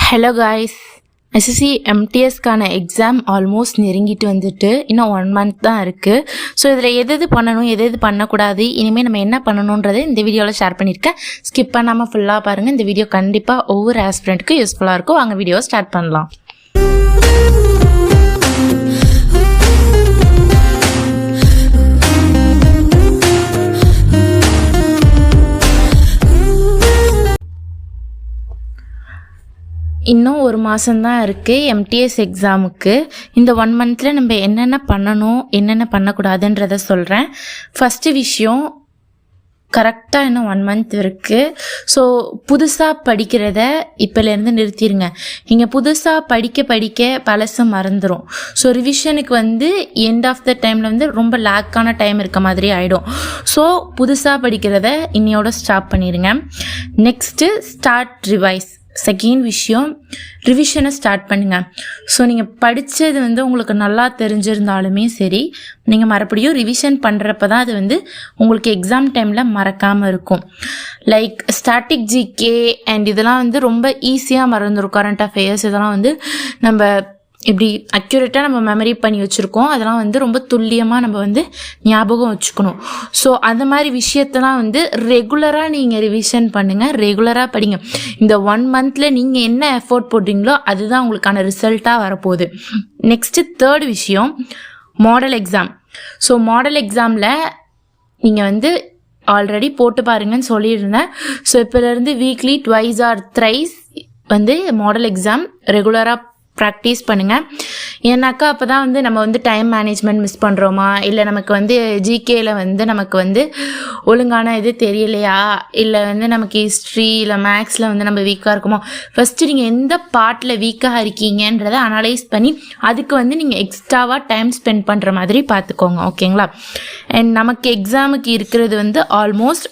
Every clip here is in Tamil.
ஹலோ காய்ஸ், எஸ்எஸ்சி எம்டிஎஸ்க்கான எக்ஸாம் ஆல்மோஸ்ட் நெருங்கிட்டு வந்துட்டு இன்னும் 1 month தான் இருக்குது. ஸோ இதில் எது பண்ணணும் எது பண்ணக்கூடாது, இனிமேல் நம்ம என்ன பண்ணணுன்றதை இந்த வீடியோவில் ஷேர் பண்ணியிருக்கேன். ஸ்கிப் பண்ணாமல் ஃபுல்லாக பாருங்கள். இந்த வீடியோ கண்டிப்பாக ஒவ்வொரு ஆஸ்பிரண்ட்டுக்கும் யூஸ்ஃபுல்லாக இருக்கும். வாங்க வீடியோவை ஸ்டார்ட் பண்ணலாம். இன்னும் 1 மாதம்தான் இருக்குது எம்டிஎஸ் எக்ஸாமுக்கு. இந்த 1 monthல நம்ம என்னென்ன பண்ணணும் என்னென்ன பண்ணக்கூடாதுன்றதை சொல்கிறேன். ஃபஸ்ட்டு விஷயம், கரெக்டாக இன்னும் 1 month இருக்குது. ஸோ புதுசாக படிக்கிறத இப்போலேருந்து நிறுத்திடுங்க. நீங்கள் புதுசாக படிக்க பழசு மறந்துடும். ஸோ ரிவிஷனுக்கு எண்ட் ஆஃப் த டைமில் ரொம்ப லேக்கான டைம் இருக்க மாதிரி ஆகிடும். ஸோ புதுசாக படிக்கிறத இன்னையோட ஸ்டாப் பண்ணிடுங்க. Next start revise. செகண்ட் விஷயம், ரிவிஷனை ஸ்டார்ட் பண்ணுங்கள். ஸோ நீங்கள் படித்தது உங்களுக்கு நல்லா தெரிஞ்சிருந்தாலுமே சரி, நீங்கள் மறுபடியும் ரிவிஷன் பண்ணுறப்ப தான் அது உங்களுக்கு எக்ஸாம் டைமில் மறக்காமல் இருக்கும். லைக் ஸ்டாட்டிக் ஜிகே அண்ட் இதெல்லாம் ரொம்ப ஈஸியாக மறந்துடும். கரண்ட் அஃபேர்ஸ் இதெல்லாம் நம்ம இப்படி அக்யூரேட்டாக நம்ம மெமரி பண்ணி வச்சுருக்கோம். அதெல்லாம் ரொம்ப துல்லியமாக நம்ம ஞாபகம் வச்சுக்கணும். ஸோ அந்த மாதிரி விஷயத்தெல்லாம் ரெகுலராக நீங்கள் ரிவிஷன் பண்ணுங்கள், ரெகுலராக படிங்க. இந்த 1 monthல நீங்கள் என்ன எஃபோர்ட் போடுறீங்களோ அதுதான் உங்களுக்கான ரிசல்ட்டாக வரப்போகுது. நெக்ஸ்ட்டு தேர்ட் விஷயம், மாடல் எக்ஸாம். ஸோ மாடல் எக்ஸாமில் நீங்கள் ஆல்ரெடி போட்டு பாருங்கன்னு சொல்லியிருந்தேன். ஸோ இப்போலேருந்து வீக்லி 2 or 3 மாடல் எக்ஸாம் ரெகுலராக ப்ராக்டிஸ் பண்ணுங்கள். ஏன்னாக்கா அப்போ தான் நம்ம டைம் மேனேஜ்மெண்ட் மிஸ் பண்ணுறோமா, இல்லை நமக்கு ஜிகேயில் நமக்கு ஒழுங்கான இது தெரியலையா, இல்லை நமக்கு ஹிஸ்ட்ரி இல்லை மேக்ஸில் நம்ம வீக்காக இருக்குமோ, ஃபஸ்ட்டு நீங்கள் எந்த பார்ட்டில் வீக்காக இருக்கீங்கன்றதை அனலைஸ் பண்ணி அதுக்கு நீங்கள் எக்ஸ்ட்ராவாக டைம் ஸ்பெண்ட் பண்ணுற மாதிரி பார்த்துக்கோங்க. ஓகேங்களா? அண்ட் நமக்கு எக்ஸாமுக்கு இருக்கிறது ஆல்மோஸ்ட்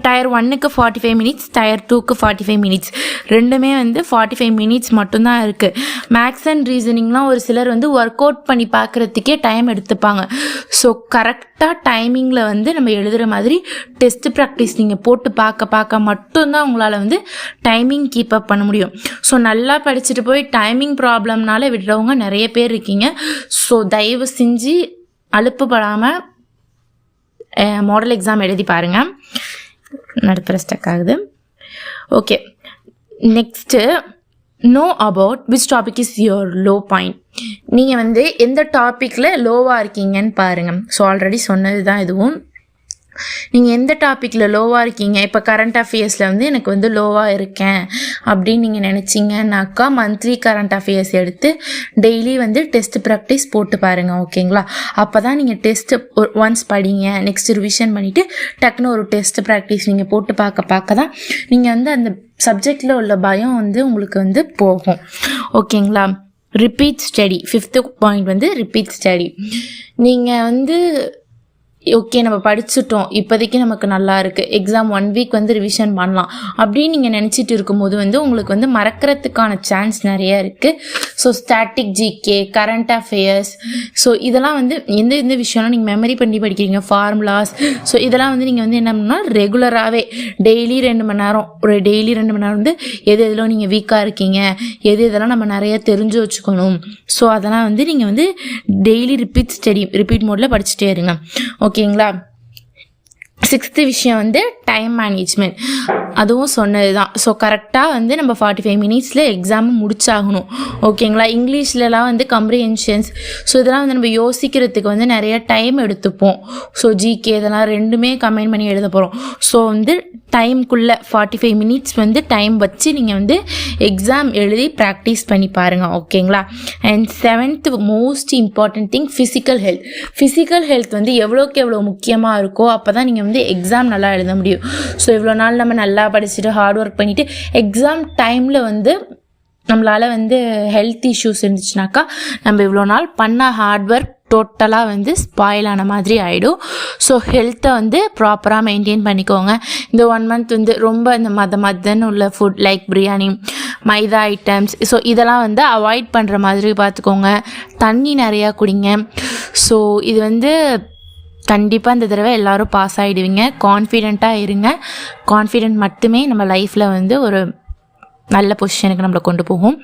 Tier 1க்கு 45 minutes, Tier 2க்கு 45 minutes, ரெண்டுமே 45 minutes மட்டும்தான் இருக்குது. மேக்ஸ் அண்ட் ரீசனிங்லாம் ஒரு சிலர் ஒர்க் அவுட் பண்ணி பார்க்குறதுக்கே டைம் எடுத்துப்பாங்க. ஸோ கரெக்டாக டைமிங்கில் நம்ம எழுதுகிற மாதிரி டெஸ்ட் ப்ராக்டிஸ் நீங்கள் போட்டு பார்க்க மட்டும்தான் உங்களால் டைமிங் கீப் அப் பண்ண முடியும். ஸோ நல்லா படிச்சுட்டு போய் டைமிங் ப்ராப்ளம்னால விடுறவங்க நிறைய பேர் இருக்கீங்க. ஸோ தயவு செஞ்சு அலுப்புப்படாமல் மாடல் எக்ஸாம் எழுதி பாருங்கள். நடுப்புற ஸ்டக் ஆகுது. Okay, next, know about which topic is your low point. நீங்கள் எந்த டாப்பிக்கில் லோவாக இருக்கீங்கன்னு பாருங்கள். ஸோ ஆல்ரெடி சொன்னது தான் இதுவும். நீங்கள் எந்த டாப்பிக்கில் லோவாக இருக்கீங்க, இப்போ கரண்ட் அஃபேர்ஸில் எனக்கு லோவாக இருக்கேன் அப்படின்னு நீங்கள் நினச்சிங்கன்னாக்கா மந்த்லி கரண்ட் அஃபேர்ஸ் எடுத்து டெய்லி டெஸ்ட் ப்ராக்டிஸ் போட்டு பாருங்கள். ஓகேங்களா? அப்போ தான் நீங்கள் டெஸ்ட்டு ஒன்ஸ் படிங்க, நெக்ஸ்ட் ரிவிஷன் பண்ணிவிட்டு டக்குன்னு ஒரு டெஸ்ட் ப்ராக்டிஸ் நீங்கள் போட்டு பார்க்க தான் நீங்கள் அந்த சப்ஜெக்டில் உள்ள பயம் உங்களுக்கு போகும். ஓகேங்களா? Repeat study. 5th point repeat study. நீங்கள் ஓகே நம்ம படிச்சுட்டோம், இப்போதைக்கு நமக்கு நல்லா இருக்குது, எக்ஸாம் 1 week ரிவிஷன் பண்ணலாம் அப்படின்னு நீங்கள் நினச்சிட்டு இருக்கும்போது உங்களுக்கு மறக்கிறதுக்கான சான்ஸ் நிறையா இருக்குது. So static GK, current affairs, so இதெல்லாம் எந்த விஷயம்லாம் நீங்கள் மெமரி பண்ணி படிக்கிறீங்க, ஃபார்முலாஸ், ஸோ இதெல்லாம் நீங்கள் என்ன பண்ணால் ரெகுலராகவே டெய்லி 2 மணி நேரம் எது எதில் நீங்கள் வீக்காக இருக்கீங்க, இதெல்லாம் நம்ம நிறைய தெரிஞ்சு வச்சுக்கணும். ஸோ அதெல்லாம் நீங்கள் டெய்லி ரிப்பீட் மோடில் படிச்சுட்டே இருங்க. ஓகேங்களா? 6th விஷயம் டைம் மேனேஜ்மெண்ட். அதுவும் சொன்னது தான். ஸோ கரெக்டாக நம்ம 45 minutesல எக்ஸாம் முடிச்சாகணும். ஓகேங்களா? இங்கிலீஷ்லலாம் கம்ப்ரிஹென்ஷன்ஸ், ஸோ இதெல்லாம் நம்ம யோசிக்கிறதுக்கு நிறைய டைம் எடுத்துப்போம். ஸோ ஜிகே இதெல்லாம் ரெண்டுமே கம்பைன் பண்ணி எழுத போகிறோம். ஸோ டைம்குள்ளே 45 minutes டைம் வச்சு நீங்கள் எக்ஸாம் எழுதி ப்ராக்டிஸ் பண்ணி பாருங்கள். ஓகேங்களா? And 7th most important thing, physical health. Physical health எவ்வளோக்கு எவ்வளோ முக்கியமாக இருக்கோ அப்போ தான் நீங்கள் எக்ஸாம் நல்லா எழுத முடியும். ஸோ இவ்வளோ நாள் நம்ம நல்லா படிச்சுட்டு ஹார்ட் ஒர்க் பண்ணிவிட்டு எக்ஸாம் டைமில் நம்மளால் ஹெல்த் இஷ்யூஸ் இருந்துச்சுனாக்கா நம்ம இவ்வளோ நாள் பண்ண ஹார்ட் ஒர்க் டோட்டலாக ஸ்பாயில் ஆன மாதிரி ஆகிடும். ஸோ ஹெல்த்தை ப்ராப்பராக மெயின்டைன் பண்ணிக்கோங்க. இந்த 1 month ரொம்ப இந்த மதன்னு உள்ள ஃபுட் லைக் பிரியாணி, மைதா ஐட்டம்ஸ், ஸோ இதெல்லாம் அவாய்ட் பண்ணுற மாதிரி பார்த்துக்கோங்க. தண்ணி நிறையா குடிங்க. ஸோ இது கண்டிப்பாக இந்த தடவை எல்லோரும் பாஸ் ஆகிடுவீங்க. கான்ஃபிடெண்ட்டாக இருங்க. கான்ஃபிடென்ட் மட்டுமே நம்ம லைஃப்பில் ஒரு நல்ல பொசிஷனுக்கு நம்மளை கொண்டு போகும்.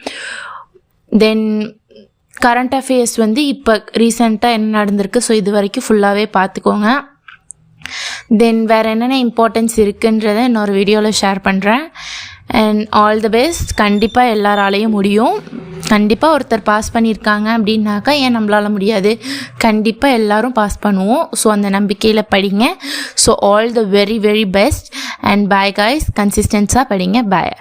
தென் கரண்ட் அஃபேர்ஸ் வந்து இப்போ ரீசெண்டாக என்ன நடந்திருக்கு, ஸோ இது வரைக்கும் ஃபுல்லாகவே பார்த்துக்கோங்க. தென் வேறு என்னென்ன இம்பார்ட்டன்ஸ் இருக்குன்றதை இன்னொரு வீடியோவில் ஷேர் பண்ணுறேன். And all the best. கண்டிப்பாக எல்லாராலையும் முடியும். கண்டிப்பாக ஒருத்தர் பாஸ் பண்ணியிருக்காங்க அப்படின்னாக்கா ஏன் நம்மளால் முடியாது, கண்டிப்பாக எல்லோரும் பாஸ் பண்ணுவோம். ஸோ அந்த நம்பிக்கையில் படிங்க. So all the very very best and bye guys. கன்சிஸ்டன்ஸாக படிங்க. பாய்.